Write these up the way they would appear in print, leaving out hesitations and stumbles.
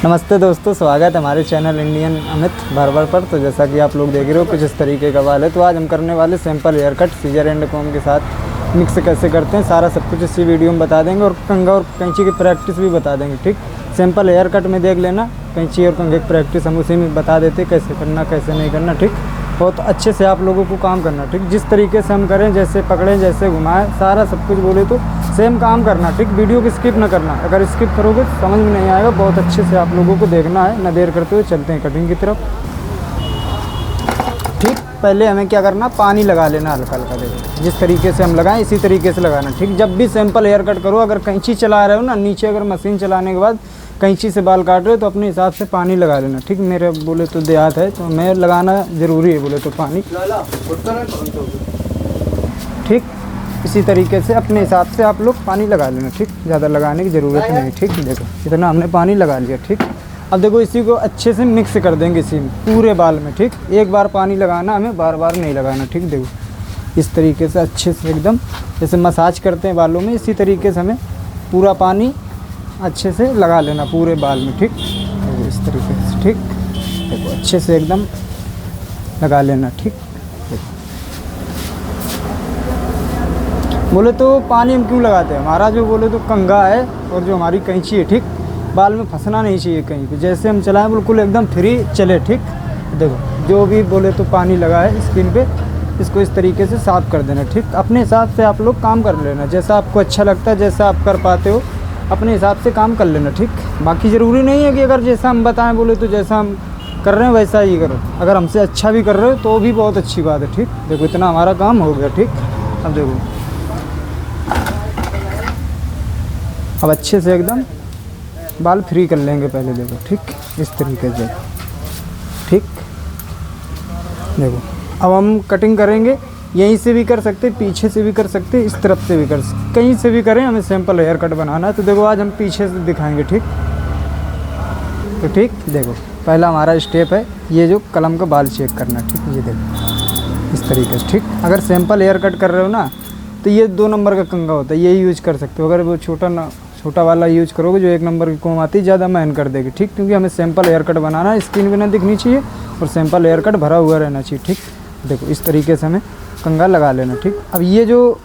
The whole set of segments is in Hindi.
नमस्ते दोस्तों, स्वागत है हमारे चैनल इंडियन अमित बार्बर पर। तो जैसा कि आप लोग देख रहे हो कुछ इस तरीके का बाल है। तो आज हम करने वाले simple hair cut scissor and comb के साथ मिक्स कैसे करते हैं, सारा सब कुछ इसी वीडियो में बता देंगे और कंघा और कैंची की प्रैक्टिस भी बता देंगे। ठीक, सिंपल हेयर कट में देख लेना, कैंची और कंघे की प्रैक्टिस हम उसी में बता देते कैसे करना कैसे नहीं करना। ठीक, बहुत अच्छे से आप लोगों को काम करना। ठीक, जिस तरीके से हम करें, जैसे पकड़ें जैसे घुमाएं, सारा सब कुछ बोले तो सेम काम करना। ठीक, वीडियो को स्किप ना करना, अगर स्किप करोगे तो समझ में नहीं आएगा। बहुत अच्छे से आप लोगों को देखना है। ना देर करते हुए चलते हैं कटिंग की तरफ। ठीक, पहले हमें क्या करना, पानी लगा लेना हल्का हल्का। देखो जिस तरीके से हम लगाएं इसी तरीके से लगाना। ठीक, जब भी सिंपल हेयर कट करो, अगर कैंची चला रहे हो ना, नीचे अगर मशीन चलाने के बाद कैंची से बाल काट रहे हो तो अपने हिसाब से पानी लगा लेना। ठीक, मेरे बोले तो देहात है तो मैं लगाना ज़रूरी है बोले तो पानी। ठीक, इसी तरीके से अपने हिसाब से आप लोग पानी लगा लेना। ठीक, ज़्यादा लगाने की ज़रूरत नहीं। ठीक, देखो इतना हमने पानी लगा लिया। ठीक, अब देखो इसी को अच्छे से मिक्स कर देंगे इसी में पूरे बाल में। ठीक, एक बार पानी लगाना, हमें बार बार नहीं लगाना। ठीक, देखो इस तरीके से अच्छे से एकदम जैसे मसाज करते हैं बालों में, इसी तरीके से हमें पूरा पानी अच्छे से लगा लेना पूरे बाल में। ठीक, देखो इस तरीके से। ठीक, देखो अच्छे से एकदम लगा लेना। ठीक, बोले तो पानी हम क्यों लगाते हैं, हमारा जो बोले तो कंघा है और जो हमारी कैंची है, ठीक, बाल में फंसना नहीं चाहिए कहीं पे। जैसे हम चलाएं बिल्कुल एकदम फ्री चले। ठीक, देखो जो भी बोले तो पानी लगा है स्किन पे, इसको इस तरीके से साफ़ कर देना। ठीक, अपने हिसाब से आप लोग काम कर लेना, जैसा आपको अच्छा लगता है, जैसा आप कर पाते हो अपने हिसाब से काम कर लेना। ठीक, बाकी ज़रूरी नहीं है कि अगर जैसा हम बताएं बोले तो जैसा हम कर रहे हैं वैसा ही करो। अगर हमसे अच्छा भी कर रहे हो तो भी बहुत अच्छी बात है। ठीक, देखो इतना हमारा काम हो गया। ठीक, अब देखो अब अच्छे से एकदम बाल फ्री कर लेंगे पहले। देखो ठीक, इस तरीके से। ठीक, देखो अब हम कटिंग करेंगे, यहीं से भी कर सकते, पीछे से भी कर सकते, इस तरफ से भी कर सकते, कहीं से भी करें। हमें सिंपल हेयर कट बनाना है तो देखो आज हम पीछे से दिखाएंगे। ठीक, तो ठीक, देखो पहला हमारा स्टेप है ये जो कलम का बाल चेक करना। ठीक, ये देखो इस तरीके से। ठीक, अगर सिंपल हेयर कट कर रहे हो ना तो ये 2 नंबर का कंघा होता है, यही यूज़ कर सकते हो। अगर वो छोटा वाला यूज़ करोगे जो 1 नंबर की कॉम आती है, ज़्यादा महंग कर देगी। ठीक, क्योंकि हमें सिंपल हेयर कट बनाना है, स्किन भी ना दिखनी चाहिए और सिंपल हेयर कट भरा हुआ रहना चाहिए। ठीक, देखो इस तरीके से हमें कंघा लगा लेना। ठीक, अब ये जो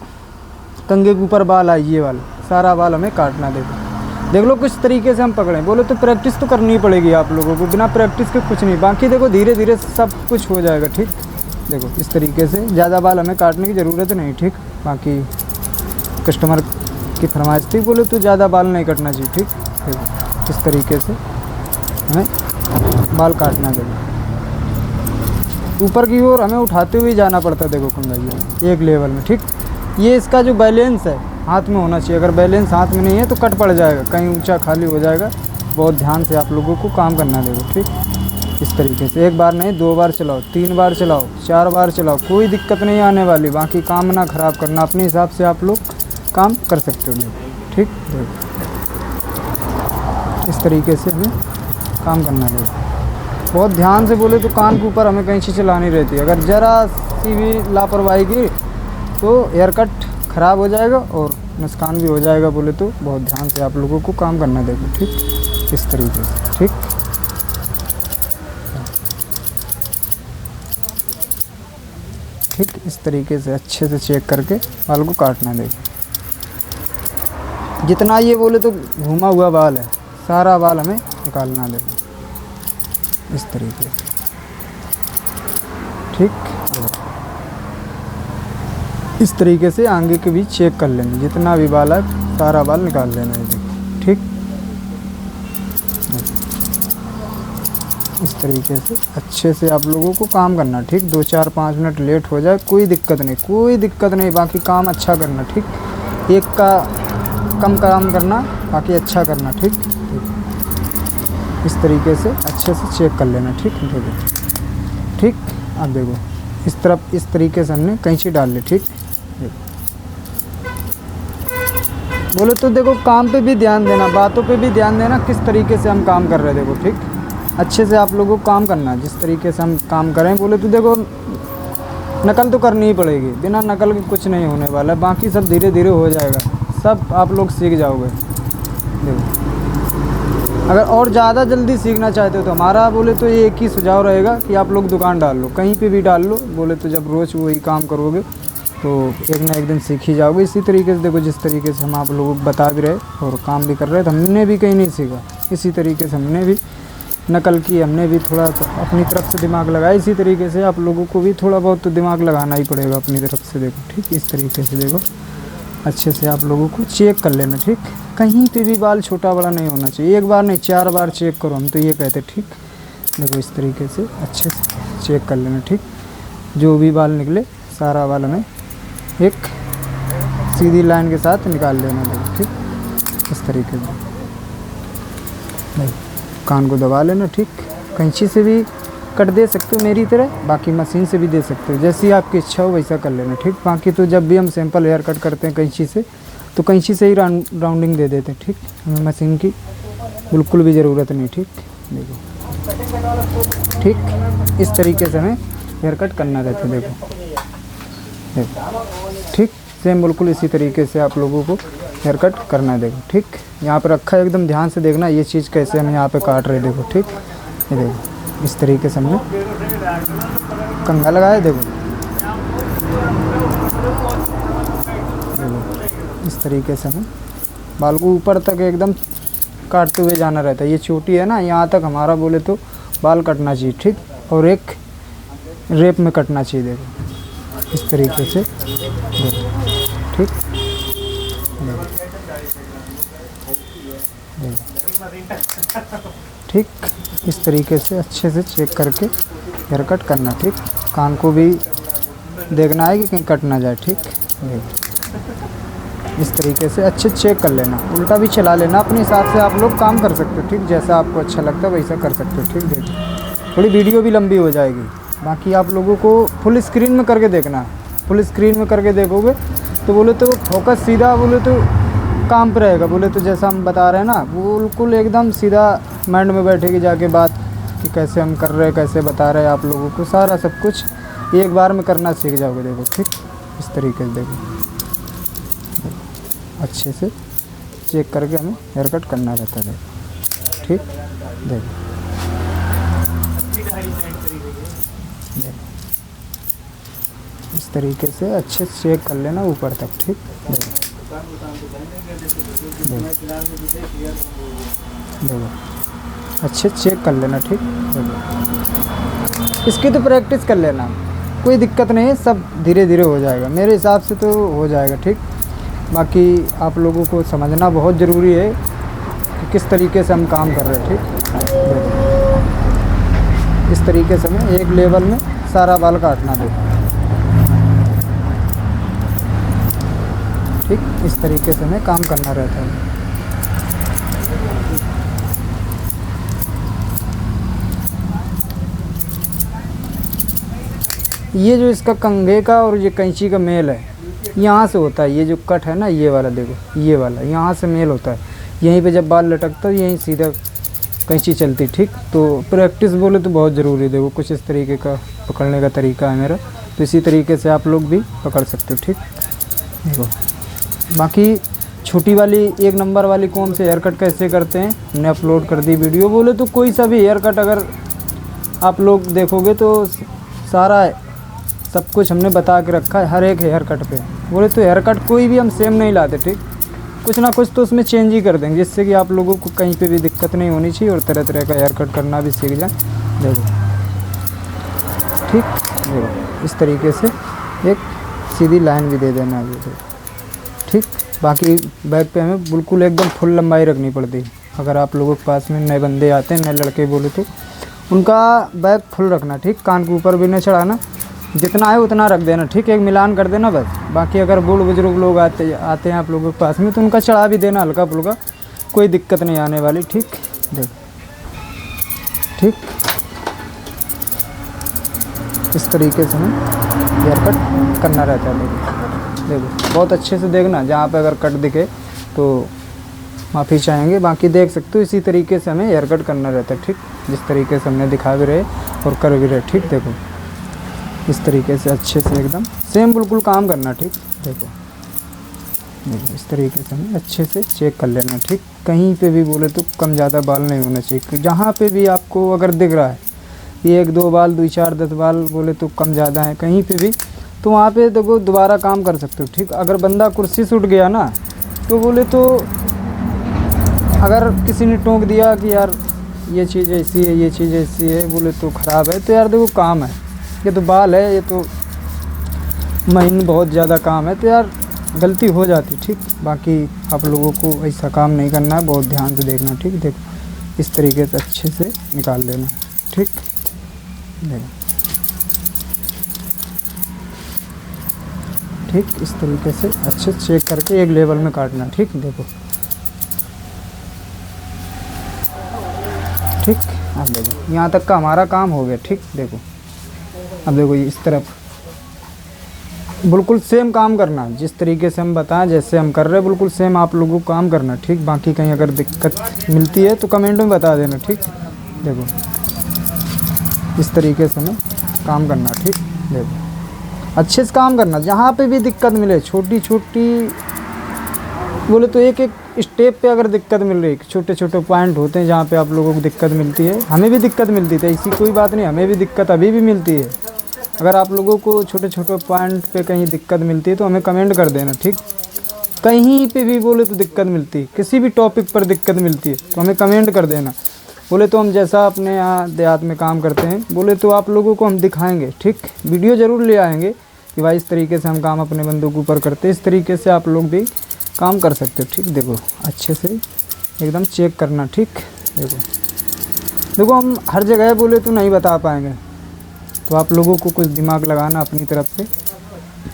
कंघे के ऊपर बाल है, ये वाला सारा बाल हमें काटना। देखो देख लो किस तरीके से हम पकड़ें। बोले तो प्रैक्टिस तो करनी पड़ेगी आप लोगों को, बिना प्रैक्टिस के कुछ नहीं। बाकी देखो धीरे धीरे सब कुछ हो जाएगा। ठीक, देखो इस तरीके से ज़्यादा बाल हमें काटने की ज़रूरत नहीं। ठीक, बाकी कस्टमर की फरमाइश थी, बोले तो ज़्यादा बाल नहीं कटना चाहिए। ठीक, देखो इस तरीके से हमें बाल काटना। देखो ऊपर की ओर हमें उठाते हुए जाना पड़ता है। देखो कंघा ये एक लेवल में। ठीक, ये इसका जो बैलेंस है हाथ में होना चाहिए। अगर बैलेंस हाथ में नहीं है तो कट पड़ जाएगा, कहीं ऊंचा खाली हो जाएगा। बहुत ध्यान से आप लोगों को काम करना। देखो ठीक, इस तरीके से 1 बार नहीं 2 बार चलाओ, 3 बार चलाओ, 4 बार चलाओ, कोई दिक्कत नहीं आने वाली। बाकी काम ना ख़राब करना, अपने हिसाब से आप लोग काम कर सकते हो। ठीक, देखो इस तरीके से हमें काम करना है। बहुत ध्यान से बोले तो कान के ऊपर हमें कैंची चलानी रहती है। अगर ज़रा सी भी लापरवाही की तो हेयर कट ख़राब हो जाएगा और नुकसान भी हो जाएगा। बोले तो बहुत ध्यान से आप लोगों को काम करना। देखो ठीक, इस तरीके से। ठीक, ठीक, इस तरीके से अच्छे से चेक करके बाल को काटना। देखो जितना ये बोले तो घूमा हुआ बाल है, सारा बाल हमें निकालना। देखो इस तरीके से। ठीक, इस तरीके से आगे के भी चेक कर लेंगे, जितना भी बाल है सारा बाल निकाल लेना है। देखो ठीक, इस तरीके से अच्छे से आप लोगों को काम करना। ठीक, 2, 4, 5 मिनट लेट हो जाए कोई दिक्कत नहीं, कोई दिक्कत नहीं। बाकी काम अच्छा करना। ठीक, एक का कम काम करना, बाकी अच्छा करना। ठीक, इस तरीके से अच्छे से चेक कर लेना। ठीक, देखो ठीक, अब देखो इस तरफ इस तरीके से हमने कैंची डाल ली। ठीक, बोले तो देखो काम पे भी ध्यान देना, बातों पे भी ध्यान देना, किस तरीके से हम काम कर रहे हैं। देखो ठीक, अच्छे से आप लोगों को काम करना है। जिस तरीके से हम काम करें, बोले तो देखो नकल तो करनी ही पड़ेगी, बिना नकल के कुछ नहीं होने वाला है। बाकी सब धीरे धीरे हो जाएगा, सब आप लोग सीख जाओगे। देखो अगर और ज़्यादा जल्दी सीखना चाहते हो तो हमारा बोले तो ये एक ही सुझाव रहेगा कि आप लोग दुकान डाल लो, कहीं पे भी डाल लो। बोले तो जब रोज़ वही काम करोगे तो एक ना एक दिन सीख ही जाओगे। इसी तरीके से देखो, जिस तरीके से हम आप लोगों को बता भी रहे और काम भी कर रहे थे, हमने भी कहीं नहीं सीखा। इसी तरीके से हमने भी नकल की, हमने भी थोड़ा तो अपनी तरफ से दिमाग लगाया। इसी तरीके से आप लोगों को भी थोड़ा बहुत तो दिमाग लगाना ही पड़ेगा अपनी तरफ से। देखो ठीक, इस तरीके से देखो अच्छे से आप लोगों को चेक कर लेना। ठीक, कहीं पे भी बाल छोटा बड़ा नहीं होना चाहिए। एक बार नहीं 4 बार चेक करो, हम तो ये कहते। ठीक, देखो इस तरीके से अच्छे से चेक कर लेना। ठीक, जो भी बाल निकले सारा बाल हमें एक सीधी लाइन के साथ निकाल लेना। देखो ठीक, इस तरीके से नहीं, कान को दबा लेना। ठीक, कैंची से भी कट दे सकते हो मेरी तरह, बाकी मशीन से भी दे सकते हो, जैसी आपकी इच्छा हो वैसा कर लेना। ठीक, बाकी तो जब भी हम सिंपल हेयर कट करते हैं कैंची से, तो कैंची से ही राउंडिंग दे देते हैं। ठीक, हमें मशीन की बिल्कुल भी ज़रूरत नहीं। ठीक, देखो ठीक, इस तरीके से हमें हेयर कट करना रहता है। देखो देखो ठीक, सेम बिल्कुल इसी तरीके से आप लोगों को हेयर कट करना है। देखो ठीक, यहाँ पर रखा है, एकदम ध्यान से देखना ये चीज़ कैसे हम यहाँ पे काट रहे हैं। देखो ठीक, ये देखो इस तरीके से हमने कंघा लगाया। देखो इस तरीके से हमें बाल को ऊपर तक एकदम काटते हुए जाना रहता है। ये चोटी है ना, यहाँ तक हमारा बोले तो बाल कटना चाहिए। ठीक, और एक रेप में कटना चाहिए। देखो इस तरीके से देखो ठीक, ठीक, इस तरीके से अच्छे से चेक करके हेयर कट करना। ठीक, कान को भी देखना है कि कहीं कट ना जाए। ठीक, इस तरीके से अच्छे चेक कर लेना, उल्टा भी चला लेना, अपने हिसाब से आप लोग काम कर सकते हो। ठीक, जैसा आपको अच्छा लगता है वैसा कर सकते हो। ठीक, देखो थोड़ी वीडियो भी लंबी हो जाएगी, बाकी आप लोगों को फुल स्क्रीन में करके देखना है। फुल स्क्रीन में करके देखोगे तो बोले तो फोकस सीधा बोले तो काम पे रहेगा। बोले तो जैसा हम बता रहे हैं ना, बिल्कुल एकदम सीधा माइंड में बैठेगी जाके बात कि कैसे हम कर रहे हैं, कैसे बता रहे हैं आप लोगों को। सारा सब कुछ एक बार में करना सीख जाओगे। देखो ठीक, इस तरीके से देखो अच्छे से चेक करके हमें हेयर कट करना रहता है। ठीक, देखो इस तरीके से अच्छे से चेक कर लेना ऊपर तक। ठीक, देखो अच्छे चेक कर लेना। ठीक, इसकी तो प्रैक्टिस कर लेना, कोई दिक्कत नहीं है, सब धीरे धीरे हो जाएगा। मेरे हिसाब से तो हो जाएगा। ठीक, बाकी आप लोगों को समझना बहुत ज़रूरी है कि किस तरीके से हम काम कर रहे हैं। ठीक, इस तरीके से हमें एक लेवल में सारा बाल काटना दे। ठीक, इस तरीके से हमें काम करना रहता है। ये जो इसका कंघे का और ये कैंची का मेल है, यहाँ से होता है। ये जो कट है ना, ये वाला देखो, ये वाला यहाँ से मेल होता है। यहीं पे जब बाल लटकता है यहीं सीधा कैंची चलती। ठीक, तो प्रैक्टिस बोले तो बहुत ज़रूरी है। देखो कुछ इस तरीके का पकड़ने का तरीका है मेरा, तो इसी तरीके से आप लोग भी पकड़ सकते हो। ठीक, देखो बाकी छोटी वाली 1 नंबर वाली कॉम से हेयर कट कैसे करते हैं हमने अपलोड कर दी वीडियो। बोले तो कोई सा भी हेयर कट अगर आप लोग देखोगे तो सारा सब कुछ हमने बता के रखा है हर एक हेयर कट पे। बोले तो हेयर कट कोई भी हम सेम नहीं लाते। ठीक, कुछ ना कुछ तो उसमें चेंज ही कर देंगे, जिससे कि आप लोगों को कहीं पे भी दिक्कत नहीं होनी चाहिए और तरह तरह का हेयर कट करना भी सीख जाए। देखो ठीक, देखो इस तरीके से एक सीधी लाइन भी दे देना है। ठीक, बाकी बैक पे हमें बिल्कुल एकदम फुल लंबाई रखनी पड़ती है। अगर आप लोगों के पास में नए बंदे आते हैं, नए लड़के बोले तो उनका बैक फुल रखना। ठीक, कान के ऊपर भी नहीं चढ़ाना, जितना है उतना रख देना। ठीक, एक मिलान कर देना बस। बाकी अगर बूढ़ बुजुर्ग लोग आते हैं आप लोगों के पास में तो उनका चढ़ा भी देना हल्का फुल्का, कोई दिक्कत नहीं आने वाली। ठीक, देखो ठीक, इस तरीके से हमें हेयर कट करना रहता है। देखो बहुत अच्छे से देखना, जहाँ पे अगर कट दिखे तो माफ़ी चाहेंगे, बाकी देख सकते हो इसी तरीके से हमें हेयर कट करना रहता है। ठीक, जिस तरीके से हमने दिखा भी रहे और कर भी रहे। ठीक, देखो इस तरीके से अच्छे से एकदम सेम बिल्कुल काम करना। ठीक, देखो देखो इस तरीके से हमें अच्छे से चेक कर लेना, ठीक। कहीं पे भी बोले तो कम ज़्यादा बाल नहीं होना चाहिए। जहाँ पे भी आपको अगर दिख रहा है ये 1-2 बाल, 2-4, 10 बाल बोले तो कम ज़्यादा है कहीं पे भी, तो वहाँ पे देखो दोबारा काम कर सकते हो, ठीक। अगर बंदा कुर्सी से उठ गया ना तो बोले तो अगर किसी ने टोक दिया कि यार ये चीज़ ऐसी है, ये चीज़ ऐसी है, बोले तो ख़राब है, तो यार देखो काम है, ये तो बाल है, ये तो महीने बहुत ज़्यादा काम है, तो यार गलती हो जाती, ठीक। बाकी आप लोगों को ऐसा काम नहीं करना है, बहुत ध्यान से देखना, ठीक। देखो इस तरीके से अच्छे से निकाल लेना, ठीक। देखो ठीक इस तरीके से अच्छे चेक करके एक लेवल में काटना, ठीक। देखो ठीक, अब देखो यहाँ तक का हमारा काम हो गया, ठीक। देखो अब देखो इस तरफ बिल्कुल सेम काम करना, जिस तरीके से हम बताएं जैसे हम कर रहे हैं बिल्कुल सेम आप लोगों को काम करना, ठीक। बाकी कहीं अगर दिक्कत मिलती है तो कमेंट में बता देना, ठीक। देखो इस तरीके से हमें काम करना, ठीक। देखो अच्छे से काम करना, जहाँ पे भी दिक्कत मिले, छोटी छोटी बोले तो एक एक स्टेप पे अगर दिक्कत मिल रही है, छोटे छोटे पॉइंट होते हैं जहाँ पे आप लोगों को दिक्कत मिलती है, हमें भी दिक्कत मिलती थी, ऐसी कोई बात नहीं, हमें भी दिक्कत अभी भी मिलती है। अगर आप लोगों को छोटे छोटे पॉइंट पे कहीं दिक्कत मिलती है तो हमें कमेंट कर देना, ठीक। कहीं पे भी बोले तो दिक्कत मिलती है, किसी भी टॉपिक पर दिक्कत मिलती है तो हमें कमेंट कर देना, बोले तो हम जैसा अपने यहाँ देहात में काम करते हैं बोले तो आप लोगों को हम दिखाएंगे, ठीक। वीडियो ज़रूर ले आएंगे कि भाई इस तरीके से हम काम अपने बंदों के ऊपर करते हैं, इस तरीके से आप लोग भी काम कर सकते हो, ठीक। देखो अच्छे से एकदम चेक करना, ठीक। देखो हम हर जगह बोले तो नहीं बता पाएंगे, तो आप लोगों को कुछ दिमाग लगाना अपनी तरफ से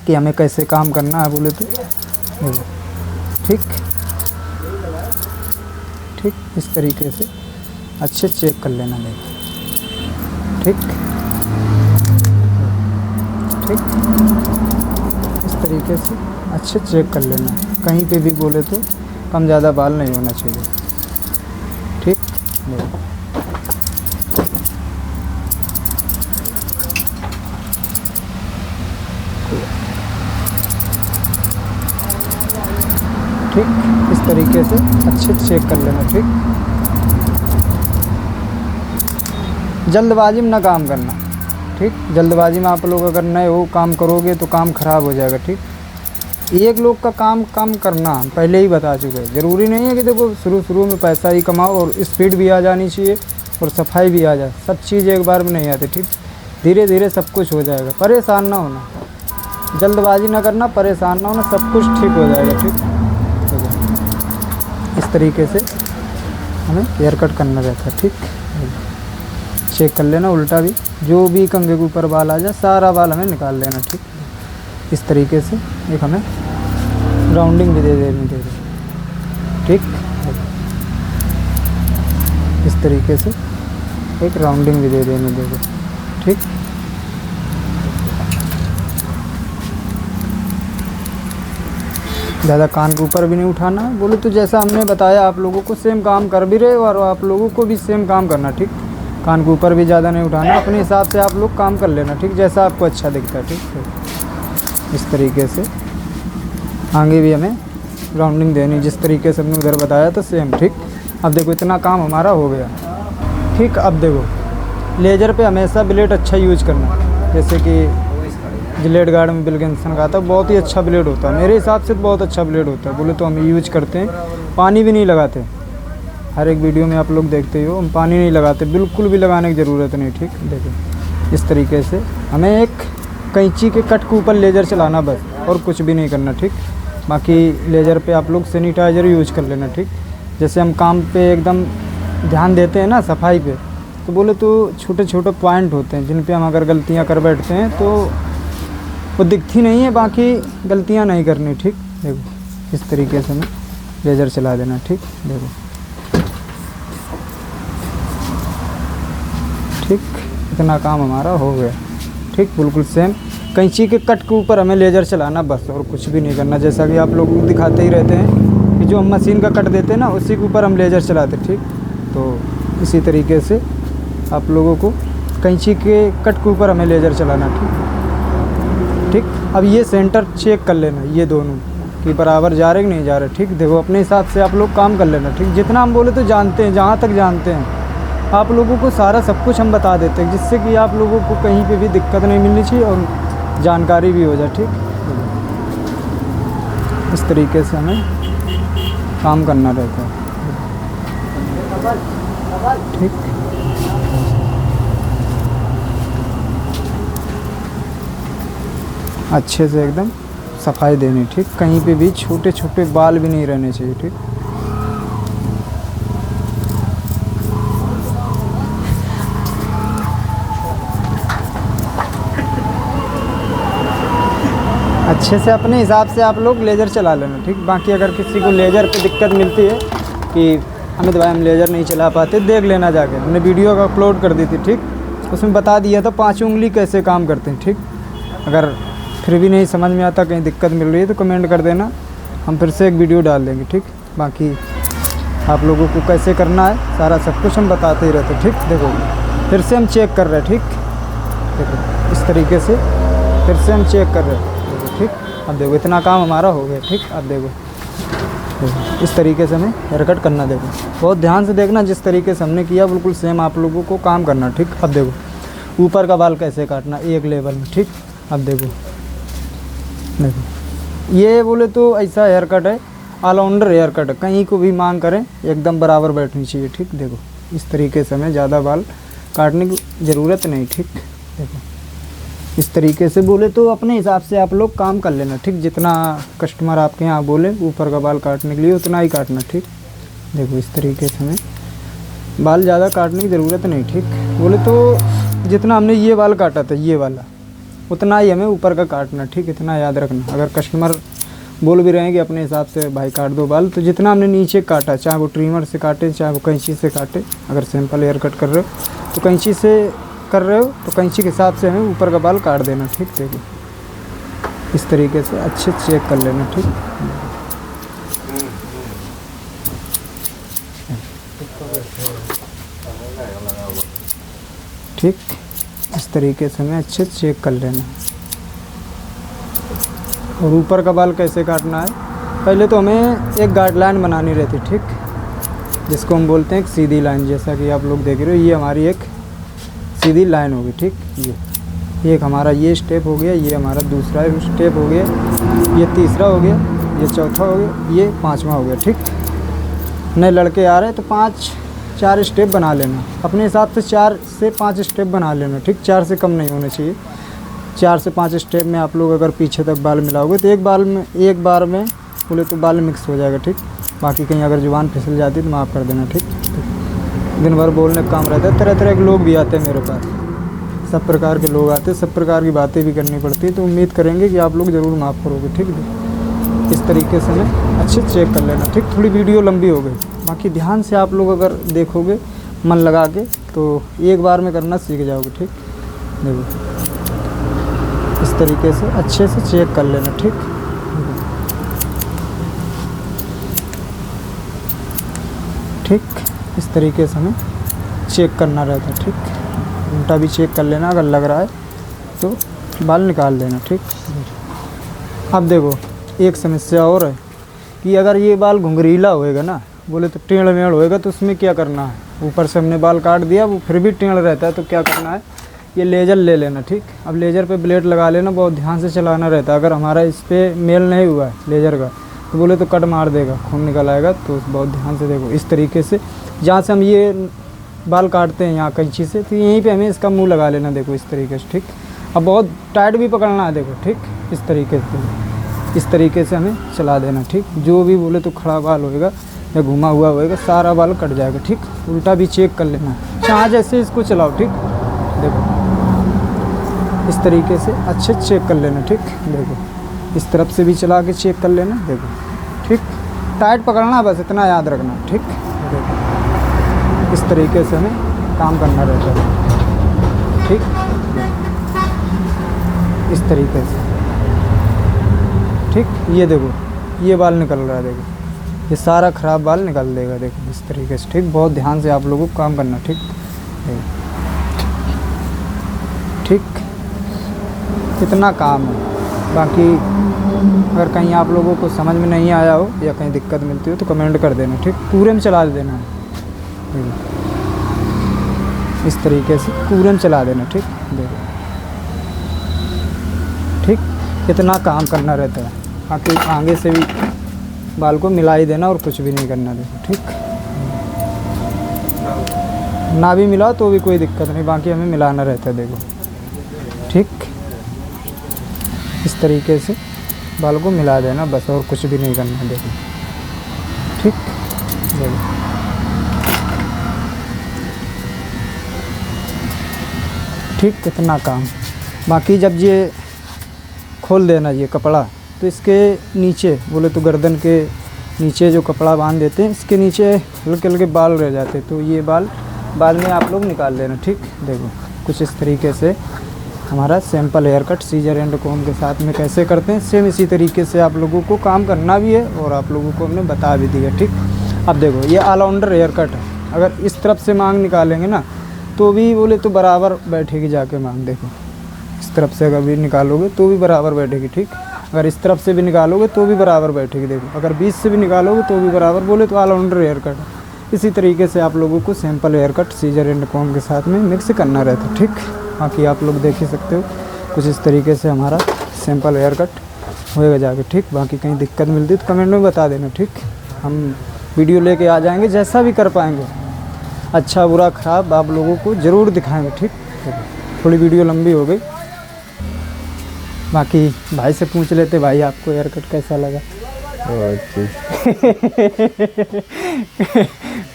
कि हमें कैसे काम करना है बोले तो। देखो ठीक ठीक इस तरीके से अच्छे चेक कर लेना, देखो ठीक ठीक इस तरीके से अच्छे चेक कर लेना, कहीं पे भी बोले तो कम ज़्यादा बाल नहीं होना चाहिए, ठीक। ठीक इस तरीके से अच्छे चेक कर लेना, ठीक। जल्दबाजी में ना काम करना, ठीक। जल्दबाजी में आप लोग अगर नए हो काम करोगे तो काम ख़राब हो जाएगा, ठीक। एक लोग का काम कम करना हम पहले ही बता चुके हैं, ज़रूरी नहीं है कि देखो शुरू में पैसा ही कमाओ और स्पीड भी आ जानी चाहिए और सफाई भी आ जाए, सब चीज़ एक बार में नहीं आती, ठीक। धीरे धीरे सब कुछ हो जाएगा, परेशान ना होना, जल्दबाजी ना करना, परेशान ना होना, सब कुछ ठीक हो जाएगा, ठीक। इस तरीके से हमें हेयर कट करना रहता है, ठीक। चेक कर लेना उल्टा भी, जो भी कंघे के ऊपर बाल आ जाए सारा बाल हमें निकाल लेना, ठीक। इस तरीके से एक हमें राउंडिंग भी दे देनी चाहिए, ठीक। इस तरीके से एक राउंडिंग भी दे देनी चाहिए, ठीक। ज़्यादा कान के ऊपर भी नहीं उठाना, बोले तो जैसा हमने बताया आप लोगों को सेम काम कर भी रहे और आप लोगों को भी सेम काम करना, ठीक। कान के ऊपर भी ज़्यादा नहीं उठाना, अपने हिसाब से आप लोग काम कर लेना, ठीक, जैसा आपको अच्छा दिखता है, ठीक। इस तरीके से आगे भी हमें राउंडिंग देनी, जिस तरीके से हमने उधर बताया था सेम, ठीक। अब देखो इतना काम हमारा हो गया, ठीक। अब देखो लेज़र पे हमेशा ब्लेड अच्छा यूज करना, जैसे कि जिलेट गार्ड में विल्किंसन का था, बहुत ही अच्छा ब्लेड होता है, मेरे हिसाब से तो बहुत अच्छा ब्लेड होता है, बोले तो हम यूज करते हैं, पानी भी नहीं लगाते, हर एक वीडियो में आप लोग देखते ही हो हम पानी नहीं लगाते, बिल्कुल भी लगाने की ज़रूरत नहीं, ठीक। देखो इस तरीके से हमें एक कैंची के कट के ऊपर लेज़र चलाना बस, और कुछ भी नहीं करना, ठीक। बाकी लेज़र पे आप लोग सैनिटाइज़र यूज कर लेना, ठीक। जैसे हम काम पे एकदम ध्यान देते हैं ना सफाई पे, तो बोले तो छोटे छोटे पॉइंट होते हैं जिन पे हम अगर गलतियां कर बैठते हैं तो वो दिखती नहीं है, बाकी गलतियां नहीं करनी, ठीक। देखो इस तरीके से हमें लेज़र चला देना, ठीक। देखो ठीक इतना काम हमारा हो गया, ठीक। बिल्कुल सेम कैंची के कट के ऊपर हमें लेज़र चलाना बस, और कुछ भी नहीं करना, जैसा कि आप लोग दिखाते ही रहते हैं कि जो हम मशीन का कट देते हैं ना उसी के ऊपर हम लेज़र चलाते, ठीक। तो इसी तरीके से आप लोगों को कैंची के कट के ऊपर हमें लेज़र चलाना, ठीक ठीक। अब ये सेंटर चेक कर लेना, ये दोनों कि बराबर जा रहे कि नहीं जा रहे। ठीक, देखो अपने हिसाब से आप लोग काम कर लेना। ठीक, जितना हम बोले तो जानते हैं, जहाँ तक जानते हैं आप लोगों को सारा सब कुछ हम बता देते हैं, जिससे कि आप लोगों को कहीं पे भी दिक्कत नहीं मिलनी चाहिए और जानकारी भी हो जाए। ठीक, इस तरीके से हमें काम करना रहता है। ठीक, अच्छे से एकदम सफाई देनी। ठीक, कहीं पे भी छोटे छोटे बाल भी नहीं रहने चाहिए। ठीक, अच्छे से अपने हिसाब से आप लोग लेज़र चला लेना। ठीक, बाकी अगर किसी को लेज़र पे दिक्कत मिलती है कि अमित भाई हम लेज़र नहीं चला पाते, देख लेना जाके, हमने वीडियो का अपलोड कर दी थी। ठीक, उसमें बता दिया था 5 उंगली कैसे काम करते हैं। ठीक, अगर फिर भी नहीं समझ में आता, कहीं दिक्कत मिल रही है तो कमेंट कर देना, हम फिर से एक वीडियो डाल देंगे। ठीक, बाकी आप लोगों को कैसे करना है सारा सब कुछ हम बताते ही रहते। ठीक, देखो फिर से हम चेक कर रहे हैं। ठीक, देखो इस तरीके से फिर से हम चेक कर रहे हैं। ठीक, अब देखो इतना काम हमारा हो गया। ठीक, अब देखो इस तरीके से हमें हेयर कट करना। देखो बहुत ध्यान से देखना, जिस तरीके से हमने किया बिल्कुल सेम आप लोगों को काम करना। ठीक, अब देखो ऊपर का बाल कैसे काटना एक लेवल में। ठीक, अब देखो ये बोले तो ऐसा हेयर कट है, ऑलराउंडर हेयर कट है, कहीं को भी मांग करें एकदम बराबर बैठनी चाहिए। ठीक, देखो इस तरीके से हमें ज़्यादा बाल काटने की ज़रूरत नहीं। ठीक, देखो इस तरीके से बोले तो अपने हिसाब से आप लोग काम कर लेना। ठीक, जितना कस्टमर आपके यहाँ बोले ऊपर का बाल काटने के लिए उतना ही काटना। ठीक, देखो इस तरीके से हमें बाल ज़्यादा काटने की ज़रूरत नहीं। ठीक, बोले तो जितना हमने ये बाल काटा था ये वाला उतना ही हमें ऊपर का काटना। ठीक, इतना याद रखना। अगर कस्टमर बोल भी रहे हैं कि अपने हिसाब से भाई काट दो बाल, तो जितना हमने नीचे काटा, चाहे वो ट्रिमर से काटे चाहे वो कैंची से काटे, अगर सिंपल हेयर कट कर रहे हो तो कैंची से कर रहे हो तो कैंची के हिसाब से हमें ऊपर का बाल काट देना। ठीक, देखो इस तरीके से अच्छे चेक कर लेना। ठीक, ठीक, इस तरीके से हमें अच्छे चेक कर लेना। और ऊपर का बाल कैसे काटना है, पहले तो हमें एक गाइडलाइन बनानी रहती। ठीक, जिसको हम बोलते हैं एक सीधी लाइन, जैसा कि आप लोग देख रहे हो ये हमारी एक सीधी लाइन होगी। ठीक, ये एक हमारा ये स्टेप हो गया, ये हमारा दूसरा स्टेप हो गया, ये तीसरा हो गया, ये चौथा हो गया, ये 5वां हो गया। ठीक, नए लड़के आ रहे हैं तो 4 स्टेप बना लेना अपने हिसाब से, 4 से 5 स्टेप बना लेना। ठीक, 4 से कम नहीं होने चाहिए। 4 से 5 स्टेप में आप लोग अगर पीछे तक बाल मिलाओगे तो एक बार में बोले तो बाल मिक्स हो जाएगा। ठीक, बाकी कहीं अगर जुबान फिसल जाती है तो माफ़ कर देना। ठीक, दिन भर बोलने का काम रहता है, तरह तरह के लोग भी आते हैं मेरे पास, सब प्रकार के लोग आते हैं, सब प्रकार की बातें भी करनी पड़ती है, तो उम्मीद करेंगे कि आप लोग ज़रूर माफ़ करोगे। ठीक है, इस तरीके से हमें अच्छे चेक कर लेना। ठीक, थोड़ी वीडियो लंबी हो गई, बाकी ध्यान से आप लोग अगर देखोगे मन लगा के तो एक बार में करना सीख जाओगे। ठीक, देखो इस तरीके से अच्छे से चेक कर लेना। ठीक, ठीक, इस तरीके से हमें चेक करना रहता है। ठीक, उल्टा भी चेक कर लेना, अगर लग रहा है तो बाल निकाल देना। ठीक, अब देखो एक समस्या और है कि अगर ये बाल घुंघरीला होएगा ना, बोले तो टेढ़ मेढ़ होएगा, तो उसमें क्या करना है, ऊपर से हमने बाल काट दिया वो फिर भी टेढ़ रहता है तो क्या करना है, ये लेज़र ले लेना। ठीक, अब लेज़र पे ब्लेड लगा लेना, बहुत ध्यान से चलाना रहता है। अगर हमारा इस पर मेल नहीं हुआ है लेज़र का तो बोले तो कट मार देगा, खून निकल आएगा, तो बहुत ध्यान से देखो इस तरीके से। जहाँ से हम ये बाल काटते हैं यहाँ कैंची से, तो यहीं पे हमें इसका मुंह लगा लेना। देखो इस तरीके से। ठीक, अब बहुत टाइट भी पकड़ना है। देखो ठीक, इस तरीके से हमें चला देना। ठीक, जो भी बोले तो खड़ा बाल होएगा या घुमा हुआ होएगा सारा बाल कट जाएगा। ठीक, उल्टा भी चेक कर लेना, चाहे जैसे इसको चलाओ। ठीक, देखो इस तरीके से अच्छे चेक कर लेना। ठीक, देखो इस तरफ से भी चला के चेक कर लेना। देखो ठीक, टाइट पकड़ना बस, इतना याद रखना। ठीक, देखो इस तरीके से हमें काम करना रहता है। ठीक, इस तरीके से। ठीक, ये देखो ये बाल निकल रहा है, देखो ये सारा ख़राब बाल निकाल देगा। देखो इस तरीके से। ठीक, बहुत ध्यान से आप लोगों को काम करना। ठीक, ठीक, इतना काम है, बाकी अगर कहीं आप लोगों को समझ में नहीं आया हो या कहीं दिक्कत मिलती हो तो कमेंट कर देना, ठीक। पूरे में चला देना, इस तरीके से पूरे में चला देना, ठीक। देखो, ठीक, इतना काम करना रहता है। आगे से भी बाल को मिला ही देना और कुछ भी नहीं करना, देखो, ठीक। ना भी मिलाओ तो भी कोई दिक्कत नहीं, बाकी हमें मिलाना रहता है, देखो, ठीक। इस तरीके से बाल को मिला देना बस, और कुछ भी नहीं करना, देखो, ठीक। देखो, ठीक, कितना काम। बाकी जब ये खोल देना ये कपड़ा, तो इसके नीचे बोले तो गर्दन के नीचे जो कपड़ा बांध देते हैं, इसके नीचे हल्के हल्के बाल रह जाते, तो ये बाल बाद में आप लोग निकाल लेना, ठीक। देखो, कुछ इस तरीके से हमारा simple hair cut scissor and comb के साथ में कैसे करते हैं, सेम इसी तरीके से आप लोगों को काम करना भी है और आप लोगों को हमने बता भी दिया, ठीक। अब देखो, ये ऑलराउंडर हेयर कट है। अगर इस तरफ से मांग निकालेंगे ना तो भी बोले तो बराबर बैठेगी जाके मांग, देखो, इस तरफ से अगर भी निकालोगे तो भी बराबर बैठेगी, ठीक। अगर इस तरफ से भी निकालोगे तो भी बराबर बैठेगी, देखो, अगर बीच से भी निकालोगे तो भी बराबर, बोले तो ऑलराउंडर हेयर कट है। इसी तरीके से आप लोगों को simple hair cut scissor and comb के साथ में मिक्स करना रहता है, ठीक। बाकी आप लोग देख ही सकते हो कुछ इस तरीके से हमारा सिंपल हेयर कट होएगा जाके, ठीक। बाकी कहीं दिक्कत मिलती तो कमेंट में बता देना, ठीक। हम वीडियो लेके आ जाएंगे, जैसा भी कर पाएंगे, अच्छा बुरा ख़राब आप लोगों को ज़रूर दिखाएंगे, ठीक। थोड़ी वीडियो लंबी हो गई, बाकी भाई से पूछ लेते, भाई आपको हेयर कट कैसा लगा?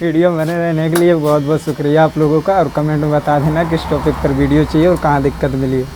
वीडियो बने रहने के लिए बहुत बहुत शुक्रिया आप लोगों का, और कमेंट में बता देना किस टॉपिक पर वीडियो चाहिए और कहाँ दिक्कत मिली है।